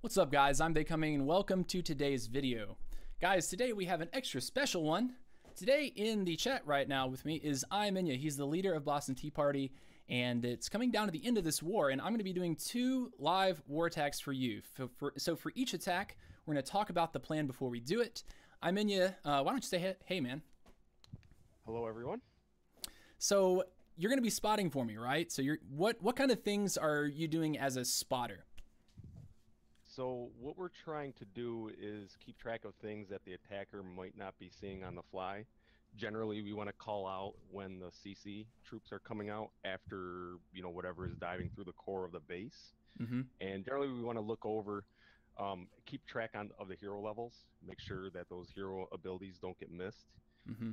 What's up guys, I'm Becoming and welcome to today's video. Guys, today we have an extra special one. Today in the chat right now with me is Iaminya. He's the leader of Boston Tea Party and it's coming down to the end of this war and I'm going to be doing 2 live war attacks for you. So for each attack, we're going to talk about the plan before we do it. Iaminya, why don't you say hey man? Hello everyone. So you're going to be spotting for me, right? So what kind of things are you doing as a spotter? So what we're trying to do is keep track of things that the attacker might not be seeing on the fly. Generally, we want to call out when the CC troops are coming out after, whatever is diving through the core of the base. And generally, we want to look over, keep track of the hero levels, make sure that those hero abilities don't get missed.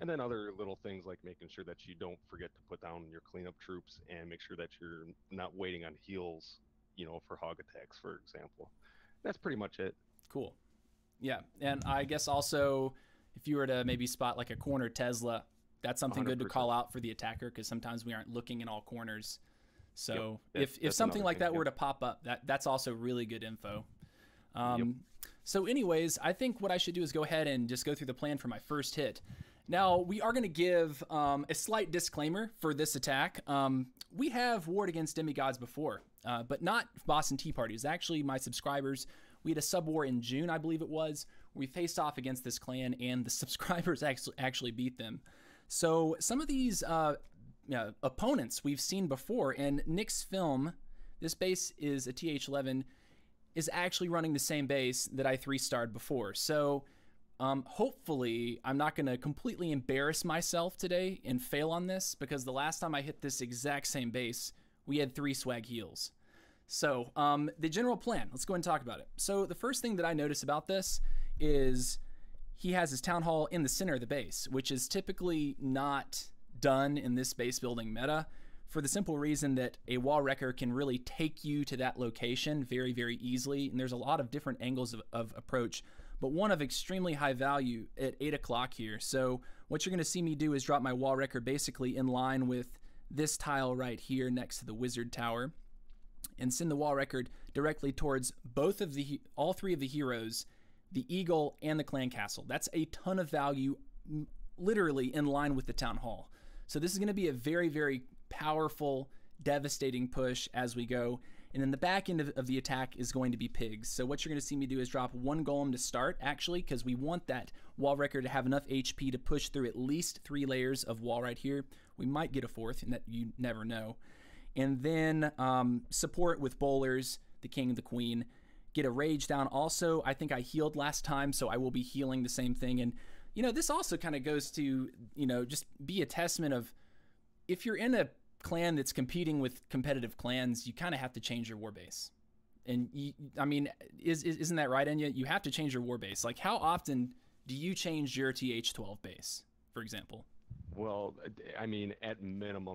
And then other little things like making sure that you don't forget to put down your cleanup troops and make sure that you're not waiting on heals, for hog attacks, for example. That's pretty much it. Cool. Yeah, and I guess also if you were to maybe spot like a corner Tesla, that's something 100%. Good to call out for the attacker because sometimes we aren't looking in all corners. So if something like that were to pop up, that's also really good info. So anyways, I think what I should do is go ahead and just go through the plan for my first hit. Now, we are going to give a slight disclaimer for this attack. We have warred against demigods before, but not Boston Tea Party. It's actually my subscribers. We had a sub war in June, I believe it was. We faced off against this clan, and the subscribers actually beat them. So some of these opponents we've seen before, and Nick's film, this base is a TH12, is actually running the same base that I 3-starred before. So hopefully I'm not going to completely embarrass myself today and fail on this, because the last time I hit this exact same base, we had 3 swag heals. So the general plan, let's go ahead and talk about it. So the first thing that I notice about this is he has his town hall in the center of the base, which is typically not done in this base building meta, for the simple reason that a wall wrecker can really take you to that location very, very easily. And there's a lot of different angles of approach, but one of extremely high value at 8 o'clock here. So what you're going to see me do is drop my wall wrecker basically in line with this tile right here next to the wizard tower and send the wall wrecker directly towards all 3 of the heroes, the eagle and the clan castle. That's a ton of value, literally in line with the town hall. So this is going to be a very, very powerful, devastating push as we go. And then the back end of the attack is going to be pigs. So what you're going to see me do is drop 1 golem to start, actually, because we want that wall wrecker to have enough HP to push through at least 3 layers of wall right here. We might get a 4th, and that you never know. And then support with bowlers, the king and the queen. Get a rage down. Also, I think I healed last time, so I will be healing the same thing. And, this also kind of goes to, just be a testament of, if you're in a clan that's competing with competitive clans, you kind of have to change your war base. And isn't that right, Enya? You have to change your war base. Like, how often do you change your TH12 base, for example? Well, I mean, at minimum,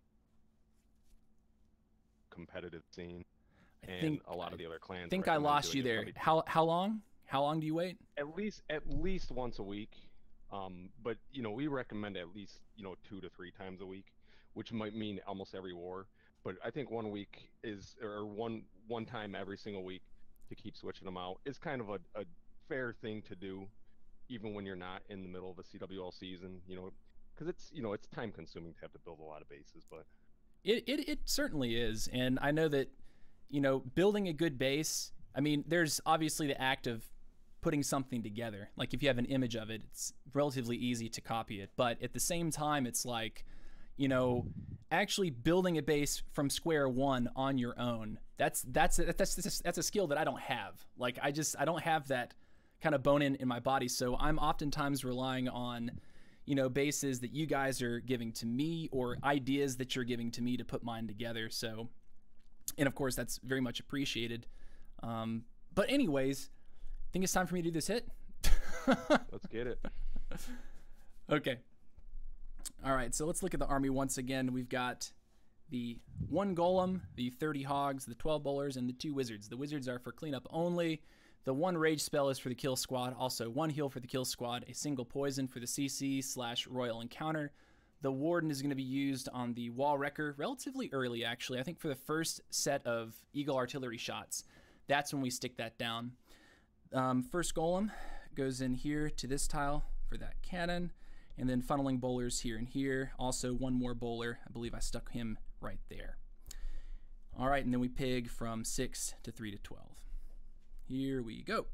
competitive scene, and a lot of the other clans. I think I lost you there. How long? How long do you wait? At least once a week. But we recommend at least 2 to 3 times a week, which might mean almost every war. But I think 1 week is, or one time every single week, to keep switching them out is kind of a fair thing to do, even when you're not in the middle of a CWL season. Because it's time consuming to have to build a lot of bases, but it certainly is. And I know that building a good base, I mean, there's obviously the act of putting something together. Like, if you have an image of it, it's relatively easy to copy it. But at the same time, it's like, actually building a base from square one on your own. That's a skill that I don't have. Like, I don't have that kind of bone in my body. So I'm oftentimes relying on, bases that you guys are giving to me or ideas that you're giving to me to put mine together. So, and of course that's very much appreciated. But anyways, I think it's time for me to do this hit. Let's get it. Okay. All right, so let's look at the army once again. We've got the 1 golem, the 30 hogs, the 12 bowlers, and the 2 wizards. The wizards are for cleanup only. The 1 rage spell is for the kill squad. Also 1 heal for the kill squad. A single poison for the CC/royal encounter. The warden is going to be used on the wall wrecker relatively early, actually. I think for the first set of eagle artillery shots, that's when we stick that down. First golem goes in here to this tile for that cannon, and then funneling bowlers here and here. Also one more bowler. I believe I stuck him right there. All right, and then we pig from 6 to 3 to 12. Here we go.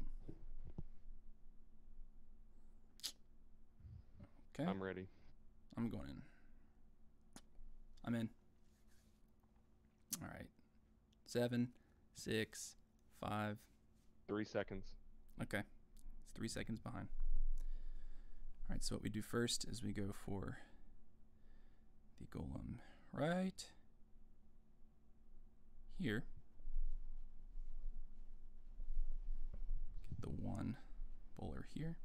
Okay. I'm ready. I'm going in. I'm in. All right. 7, 6, 5. 3 seconds. Okay. It's 3 seconds behind. All right, so what we do first is we go for the golem right here. Get the one bowler here.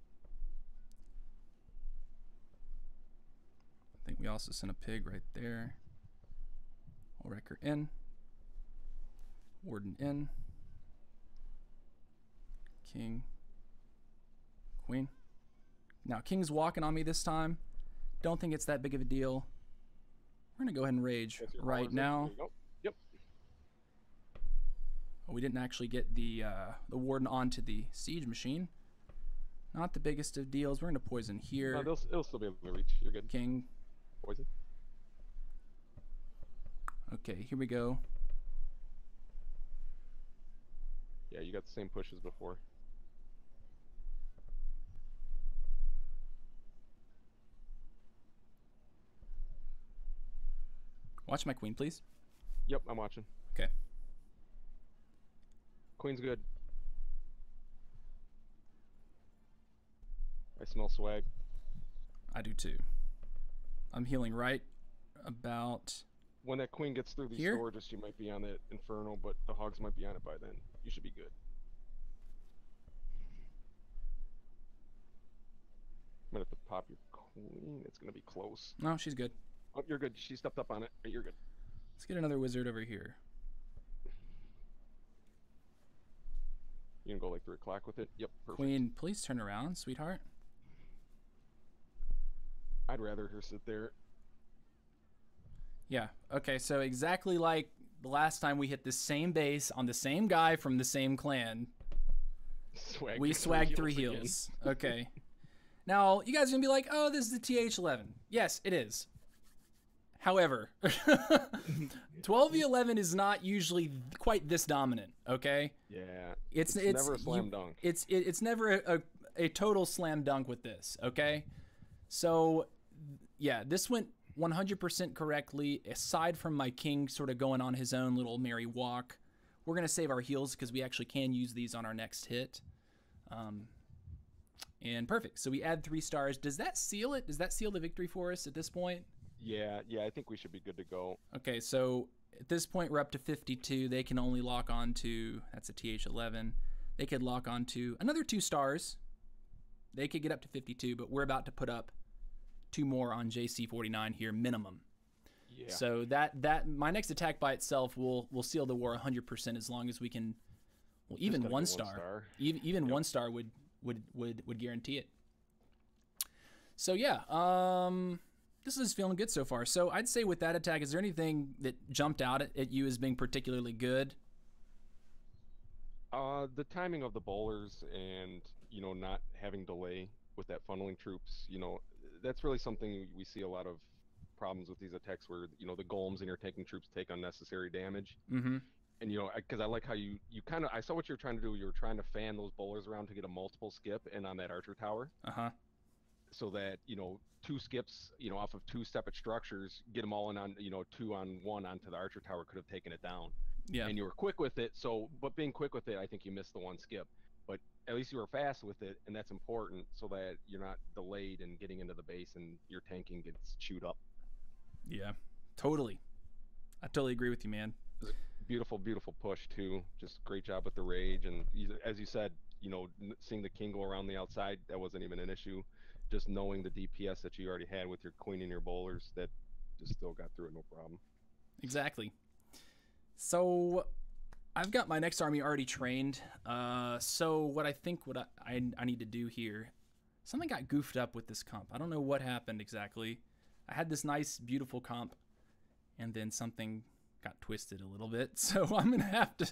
I think we also sent a pig right there. Wrecker in. Warden in. King. Queen. Now, King's walking on me this time. Don't think it's that big of a deal. We're going to go ahead and rage right now. Yep. Oh, we didn't actually get the Warden onto the siege machine. Not the biggest of deals. We're going to poison here. No, it'll still be able to reach. You're good. King. Poison. Okay, here we go. Yeah, you got the same push as before. Watch my queen, please. Yep, I'm watching. Okay. Queen's good. I smell swag. I do too. I'm healing right about When that queen gets through these here? storages, you might be on that Inferno, but the hogs might be on it by then. You should be good. I'm gonna have to pop your queen. It's gonna be close. No, she's good. Oh, you're good. She stepped up on it. You're good. Let's get another wizard over here. You can go like 3 o'clock with it. Yep, perfect. Queen, please turn around, sweetheart. I'd rather her sit there. Yeah, okay, so exactly like the last time we hit the same base on the same guy from the same clan. We swagged 3 heals. Okay. Now, you guys are going to be like, oh, this is the TH12. Yes, it is. However, 12v11 is not usually quite this dominant, okay? Yeah. It's never a slam dunk. It's never a total slam dunk with this, okay? So, yeah, this went 100% correctly, aside from my king sort of going on his own little merry walk. We're going to save our heals because we actually can use these on our next hit. And perfect. So we add 3 stars. Does that seal it? Does that seal the victory for us at this point? Yeah, I think we should be good to go. Okay, so at this point we're up to 52. They can only lock on to, that's a TH11. They could lock on to another 2 stars. They could get up to 52, but we're about to put up 2 more on JC49 here, minimum. Yeah. So that my next attack by itself will seal the war 100% as long as we can, well, even 1 star. Even yep. 1 star would guarantee it. So yeah, this is feeling good so far. So I'd say with that attack, is there anything that jumped out at you as being particularly good? The timing of the bowlers and, not having delay with that funneling troops, that's really something we see a lot of problems with these attacks where, the golems and your tanking troops take unnecessary damage. Mm-hmm. And, because I like how you kind of, I saw what you were trying to do. You were trying to fan those bowlers around to get a multiple skip and on that archer tower. Uh-huh. So that, 2 skips, off of 2 separate structures, get them all in on, 2 on 1 onto the archer tower could have taken it down. Yeah. And you were quick with it. But being quick with it, I think you missed the 1 skip. But at least you were fast with it, and that's important so that you're not delayed in getting into the base and your tanking gets chewed up. Yeah, totally. I totally agree with you, man. Beautiful, beautiful push, too. Just great job with the rage. And as you said, seeing the king go around the outside, that wasn't even an issue. Just knowing the DPS that you already had with your queen and your bowlers, that just still got through it, no problem. Exactly. So I've got my next army already trained. So what I need to do here, something got goofed up with this comp. I don't know what happened exactly. I had this nice, beautiful comp, and then something got twisted a little bit. So I'm going to have to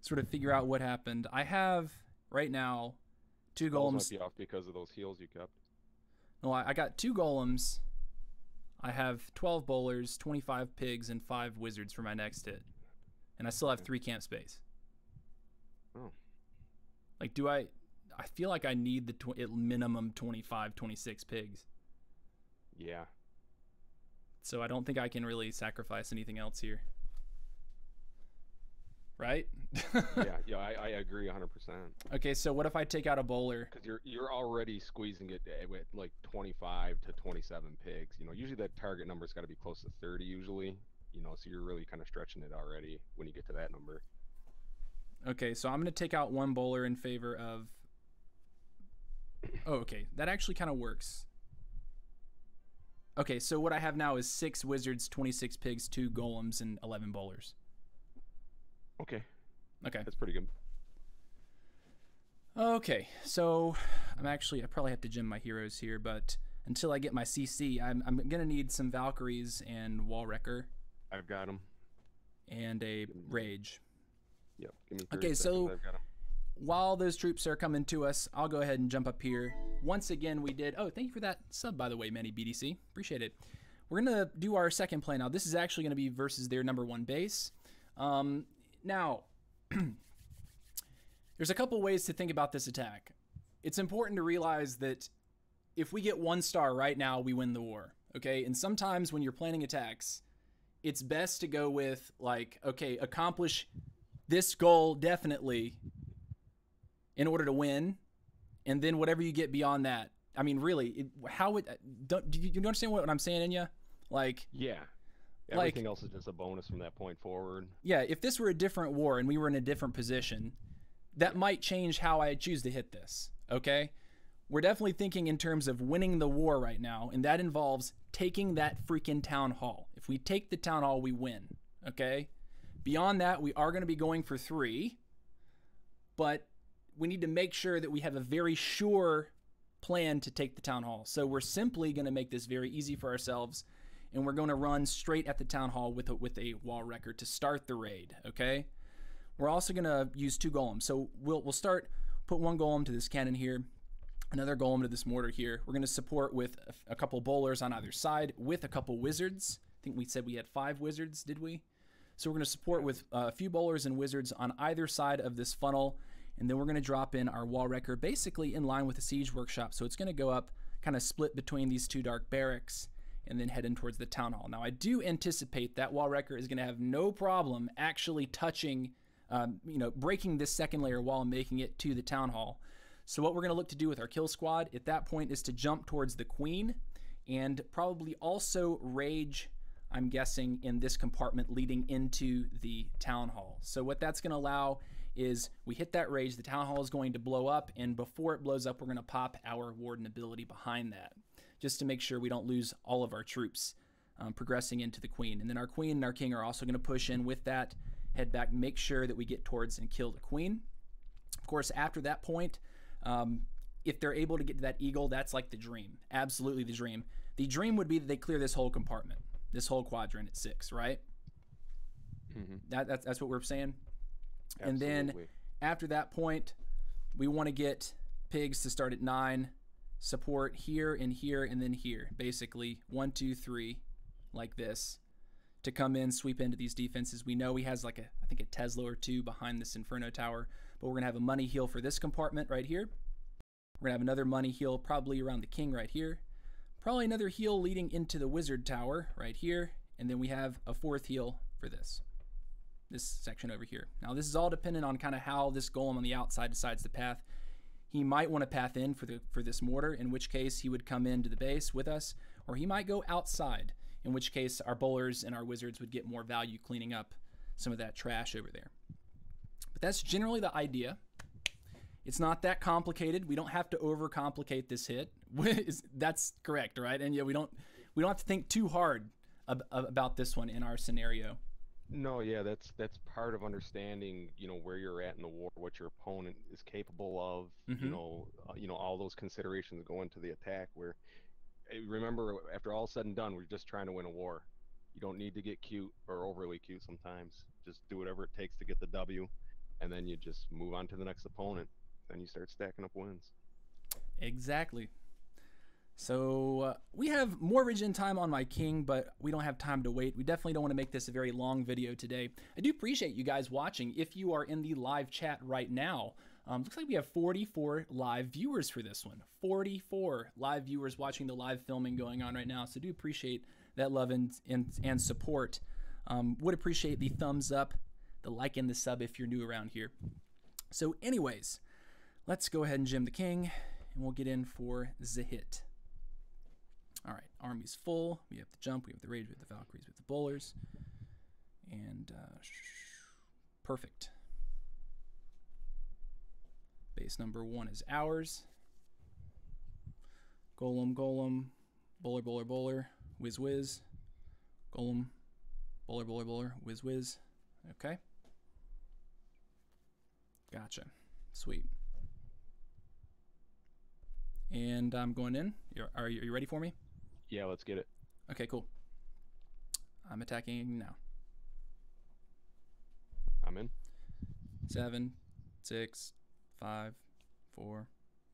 sort of figure out what happened. I have right now 2 Balls might golems. be off because of those heals you kept. No, I got 2 golems. I have 12 bowlers, 25 pigs, and 5 wizards for my next hit. And I still have 3 camp space. Oh. Like, do I feel like I need the minimum 25, 26 pigs. Yeah. So I don't think I can really sacrifice anything else here. Right? yeah, I agree 100%. Okay, so what if I take out a bowler? Because you're already squeezing it with like 25 to 27 pigs. You know, usually that target number's got to be close to 30 usually. You know, so you're really kind of stretching it already when you get to that number. Okay, so I'm going to take out 1 bowler in favor of... Oh, okay. That actually kind of works. Okay, so what I have now is 6 wizards, 26 pigs, 2 golems, and 11 bowlers. Okay. Okay. That's pretty good. Okay, so I probably have to gem my heroes here, but until I get my CC, I'm going to need some Valkyries and Wall Wrecker. I've got them. And a Rage. Yep. Give me 30 okay, seconds. so I've got 'em. While those troops are coming to us, I'll go ahead and jump up here. Once again, we did... Oh, thank you for that sub, by the way, Manny BDC. Appreciate it. We're going to do our second play now. This is actually going to be versus their number 1 base. Now, there's a couple ways to think about this attack. It's important to realize that if we get 1 star right now, we win the war. Okay? And sometimes when you're planning attacks, it's best to go with, like, okay, accomplish this goal definitely in order to win, and then whatever you get beyond that. I mean, really, do you understand what I'm saying, Inya? Like, yeah, everything else is just a bonus from that point forward. Yeah, if this were a different war and we were in a different position, that might change how I choose to hit this. Okay, we're definitely thinking in terms of winning the war right now, and that involves taking that freaking town hall. If we take the town hall, we win. Okay, beyond that, we are going to be going for 3, but we need to make sure that we have a very sure plan to take the town hall. So we're simply going to make this very easy for ourselves, and we're going to run straight at the town hall with a Wall Wrecker to start the raid. Okay, we're also going to use 2 golems. So we'll put 1 golem to this cannon here, another golem to this mortar here. We're going to support with a couple bowlers on either side with a couple wizards. I think we said we had 5 wizards, did we? So we're going to support with a few bowlers and wizards on either side of this funnel. And then we're going to drop in our Wall Wrecker basically in line with the Siege Workshop. So it's going to go up kind of split between these 2 dark barracks and then head in towards the Town Hall. Now, I do anticipate that Wall Wrecker is going to have no problem actually touching, breaking this second layer wall and making it to the Town Hall. So what we're going to look to do with our kill squad at that point is to jump towards the Queen and probably also rage, I'm guessing, in this compartment leading into the Town Hall. So what that's going to allow is we hit that rage, the Town Hall is going to blow up, and before it blows up, we're going to pop our Warden ability behind that, just to make sure we don't lose all of our troops progressing into the Queen. And then our Queen and our King are also going to push in with that, head back, make sure that we get towards and kill the Queen. Of course, after that point, if they're able to get to that Eagle, that's like the dream, absolutely the dream. The dream would be that they clear this whole compartment, this whole quadrant at 6, right? Mm-hmm. That's what we're saying? Absolutely. And then after that point, we want to get pigs to start at 9, support here, and then here. Basically, 1, 2, 3, like this, to come in, sweep into these defenses. We know he has like I think a Tesla or 2 behind this Inferno Tower, but we're going to have a money heal for this compartment right here. We're going to have another money heal probably around the King right here. Probably another heal leading into the Wizard Tower right here. And then we have a 4th heal for this section over here. Now this is all dependent on kind of how this golem on the outside decides to path. He might want to path in for this mortar, in which case he would come into the base with us, or he might go outside, in which case our bowlers and our wizards would get more value cleaning up some of that trash over there. But that's generally the idea. It's not that complicated. We don't have to overcomplicate this hit. That's correct, right? And yeah, we don't have to think too hard about this one in our scenario. No, yeah, that's part of understanding, where you're at in the war, what your opponent is capable of. Mm-hmm. All those considerations go into the attack. Where, remember, after all said and done, we're just trying to win a war. You don't need to get cute or overly cute sometimes. Just do whatever it takes to get the W, and then you just move on to the next opponent. then you start stacking up wins. Exactly. So we have more region time on my king, but we don't have time to wait. We definitely don't want to make this a very long video today. I do appreciate you guys watching. If you are in the live chat right now, looks like we have 44 live viewers for this one. 44 live viewers watching the live filming going on right now. So do appreciate that love and support. Would appreciate the thumbs up, the like, and the sub if you're new around here. So anyways, let's go ahead and gem the king, and we'll get in for the hit. All right, army's full. We have the jump, we have the rage, we have the Valkyries, we have the bowlers. And perfect. Base number 1 is ours. Golem, golem, bowler, bowler, bowler, whiz, whiz. Golem, bowler, bowler, bowler, whiz, whiz. Okay. Gotcha. Sweet. And I'm going in. Are you ready for me? Yeah, let's get it. Okay, cool. I'm attacking now. I'm in. 7, 6, 5, 4.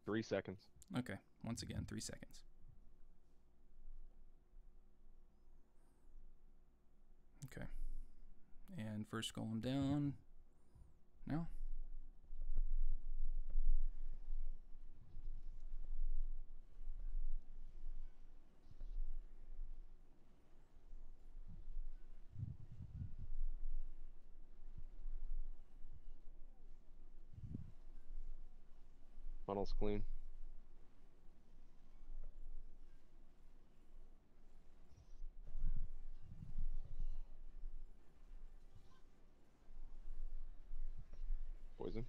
3 seconds. Okay, once again, 3 seconds. Okay. And first golem down. Now. Funnel's clean. Poison.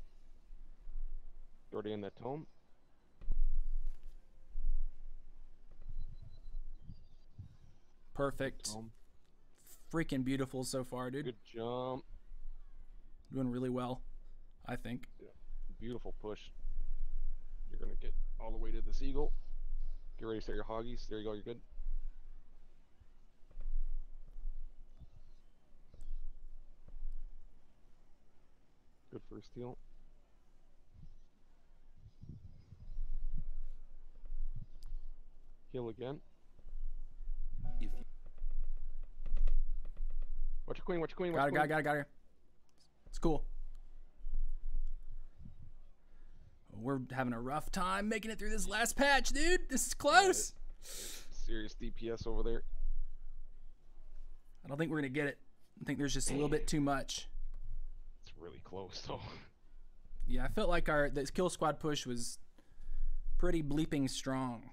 Already in that tome. Perfect. Freaking beautiful so far, dude. Good jump. Doing really well, I think. Yeah. Beautiful push. You're going to get all the way to this eagle. Get ready to set your hoggies. There you go. You're good. Good first heal. Heal again. Watch your queen. Watch your queen. Got her. It's cool. We're having a rough time making it through this last patch, dude. This is close. Serious DPS over there. I don't think we're going to get it. I think there's just a little bit too much. It's really close, though. Yeah, I felt like the kill squad push was pretty bleeping strong.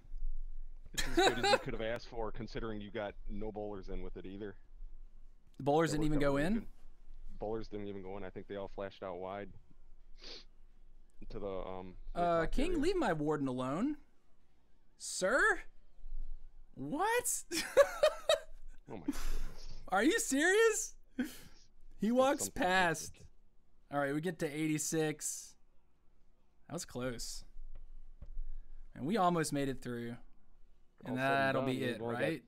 It's as good as you could have asked for, considering you got no bowlers in with it either. The bowlers didn't even go in? Good. Bowlers didn't even go in. I think they all flashed out wide. To the King, area. leave my warden alone. Sir? What? Oh my goodness. Are you serious? He walks past. All right, we get to 86. That was close. And we almost made it through. And that'll be it, right?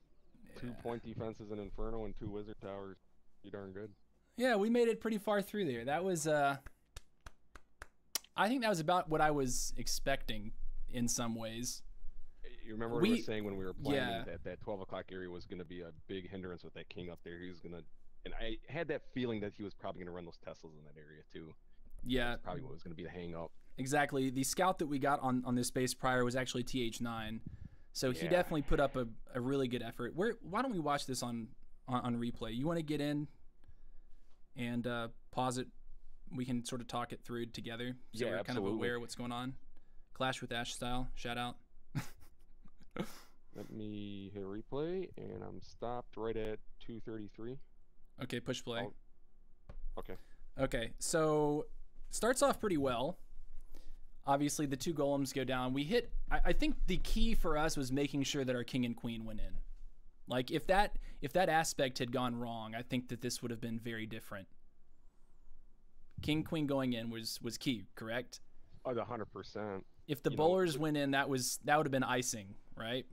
2-point defenses in Inferno and 2 wizard towers. Pretty darn good. Yeah, we made it pretty far through there. That was I think that was about what I was expecting in some ways. You remember what we were saying when we were planning that 12 o'clock area was going to be a big hindrance with that king up there. He was going to, and I had that feeling that he was probably going to run those Teslas in that area too. Yeah. That's probably what was going to be the hang up. Exactly. The scout that we got on this base prior was actually TH9. So he definitely put up a really good effort. Why don't we watch this on replay? You want to get in and pause it? We can sort of talk it through together, so we're kind of aware of what's going on. Clash with Ash style. Shout out. Let me hit replay, and I'm stopped right at 2:33. Okay, push play. Okay. Okay, so starts off pretty well. Obviously, the 2 golems go down. We hit. I think the key for us was making sure that our king and queen went in. Like if that aspect had gone wrong, I think that this would have been very different. King queen going in was key, correct? Oh, 100%. If the bowlers went in, that would have been icing, right?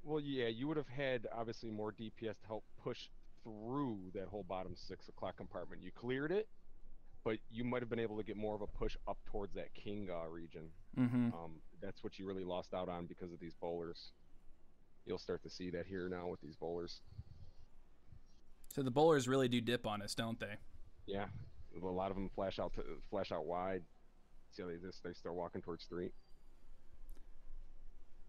Well, yeah, you would have had obviously more DPS to help push through that whole bottom 6 o'clock compartment. You cleared it, but you might have been able to get more of a push up towards that Kinga region. Mm-hmm. That's what you really lost out on because of these bowlers. You'll start to see that here now with these bowlers. So the bowlers really do dip on us, don't they? Yeah, a lot of them flash out wide. See how they start walking towards 3.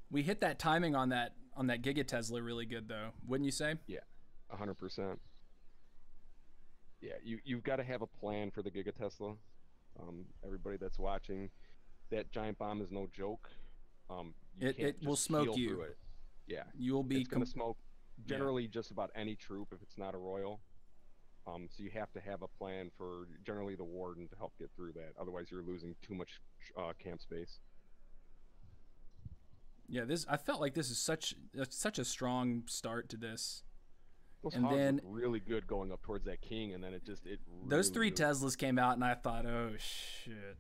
We hit that timing on that Giga Tesla really good though, wouldn't you say? Yeah, 100%. Yeah, you've got to have a plan for the Giga Tesla. Everybody that's watching, that giant bomb is no joke. It will smoke you. Through it. Yeah, you will be. It's gonna smoke generally just about any troop if it's not a royal. So you have to have a plan for generally the warden to help get through that. Otherwise, you're losing too much camp space. Yeah, I felt like this is such a strong start to this. Those and hogs then look really good going up towards that king, and then it really, those 3 Teslas came out, and I thought, oh shit.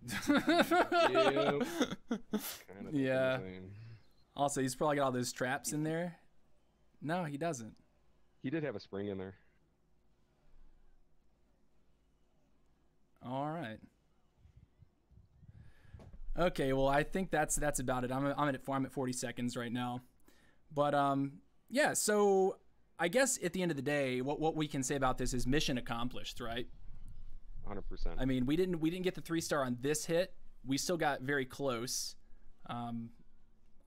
Yeah. Also, he's probably got all those traps in there. No, he doesn't. He did have a spring in there. All right. Okay, well, I think that's about it. I'm at 40 seconds right now, but yeah. So I guess at the end of the day, what we can say about this is mission accomplished, right? 100%. I mean, we didn't get the 3-star on this hit. We still got very close.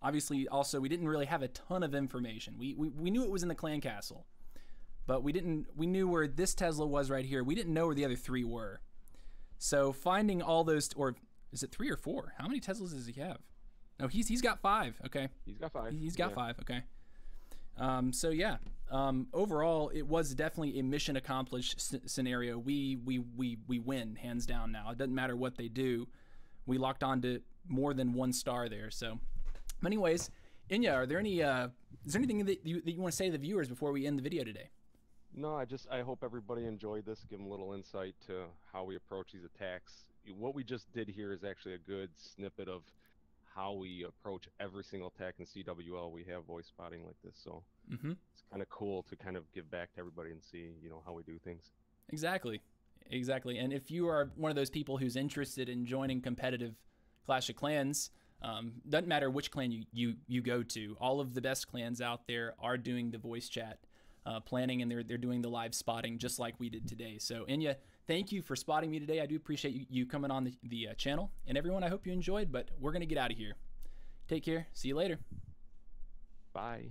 Obviously, also we didn't really have a ton of information. We knew it was in the clan castle, but we knew where this Tesla was right here. We didn't know where the other 3 were. So finding all those, or is it 3 or 4? How many Teslas does he have? No, he's got 5. Okay. He's got 5. He's got 5. Okay. So yeah, overall, it was definitely a mission accomplished scenario. We win hands down now. It doesn't matter what they do. We locked on to more than 1 star there. So, anyways, Inya, is there anything that you want to say to the viewers before we end the video today? No, I hope everybody enjoyed this. Give them a little insight to how we approach these attacks. What we just did here is actually a good snippet of how we approach every single attack in CWL. We have voice spotting like this, so it's kind of cool to kind of give back to everybody and see, how we do things. Exactly. And if you are one of those people who's interested in joining competitive Clash of Clans, doesn't matter which clan you go to. All of the best clans out there are doing the voice chat planning, and they're doing the live spotting just like we did today. So Inya, thank you for spotting me today. I do appreciate you coming on the channel. And everyone, I hope you enjoyed, but we're going to get out of here. Take care. See you later. Bye.